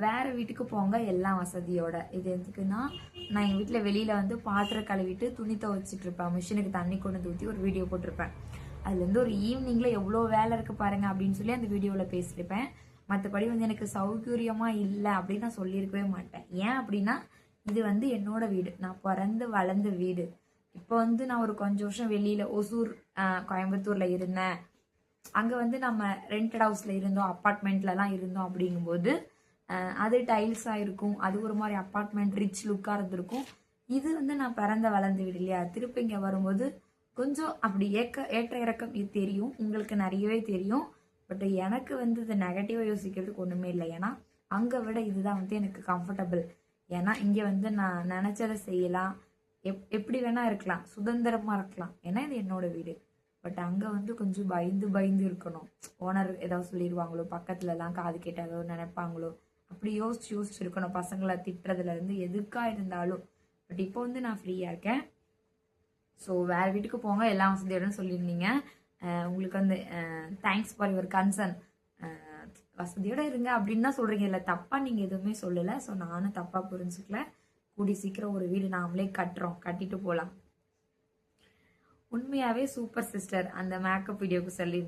வேறு வீட்டுக்கு போங்க எல்லாம் வசதியோட. இது எதுக்குன்னா, நான் எங்கள் வீட்டில் வெளியில் வந்து பாத்திரம் கழுவிட்டு துணி துவைச்சிட்டு இருப்பேன். மிஷினுக்கு தண்ணி கொண்டு ஊற்றி ஒரு வீடியோ போட்டிருப்பேன். அதுலேருந்து ஒரு ஈவினிங்கில் எவ்வளோ வேலை இருக்குது பாருங்கள் அப்படின்னு சொல்லி அந்த வீடியோவில் பேசியிருப்பேன். மற்றபடி வந்து எனக்கு சௌகரியமாக இல்லை அப்படின்னு நான் சொல்லியிருக்கவே மாட்டேன். ஏன் அப்படின்னா, இது வந்து என்னோட வீடு, நான் பிறந்து வளர்ந்த வீடு. இப்போ வந்து நான் ஒரு கொஞ்சம் வருஷம் வெளியில் ஒசூர் கோயம்புத்தூரில் இருந்தேன். அங்கே வந்து நம்ம ரெண்டட் ஹவுஸில் இருந்தோம், அப்பார்ட்மெண்ட்லலாம் இருந்தோம். அப்படிங்கும்போது அது டைல்ஸாக இருக்கும், அது ஒரு மாதிரி அப்பார்ட்மெண்ட் ரிச் லுக்காக இருந்திருக்கும். இது வந்து நான் பிறந்த வளர்ந்து வீடு இல்லையா. திருப்பி இங்கே வரும்போது கொஞ்சம் அப்படி ஏற்ற இறக்கம் இது தெரியும், உங்களுக்கு நிறையவே தெரியும். பட் எனக்கு வந்து இது நெகட்டிவாக யோசிக்கிறதுக்கு ஒன்றுமே இல்லை. ஏன்னா அங்கே விட இதுதான் வந்து எனக்கு கம்ஃபர்டபுள். ஏன்னா இங்கே வந்து நான் நினச்சதை செய்யலாம், எப்படி வேணால் இருக்கலாம், சுதந்திரமாக இருக்கலாம். ஏன்னா இது என்னோட வீடு. பட் அங்கே வந்து கொஞ்சம் பயந்து பயந்து இருக்கணும். ஓனர் ஏதாவது சொல்லிடுவாங்களோ, பக்கத்துலலாம் காது கேட்டு ஏதோ நினைப்பாங்களோ, அப்படி யோசிச்சு இருக்கணும். பசங்களை திட்டுறதுலேருந்து எதுக்காக இருந்தாலும். பட் இப்போ வந்து நான் ஃப்ரீயாக இருக்கேன். ஸோ வேறு வீட்டுக்கு போங்க எல்லாம் வசதியோடன்னு சொல்லியிருந்தீங்க. உங்களுக்கு வந்து தேங்க்ஸ் ஃபார் யுவர் கன்சர்ன். வசதியோடு இருங்க அப்படின்னு தான் சொல்கிறீங்க, இல்லை தப்பாக நீங்கள் எதுவுமே சொல்லலை. ஸோ நானும் தப்பாக புரிஞ்சுக்கல. கூடி சீக்கிரம் ஒரு வீடு நாமளே கட்டிட்டு போகலாம். உண்மையாகவே சூப்பர் சிஸ்டர் அந்த மேக்கப் வீடியோக்கு சொல்லி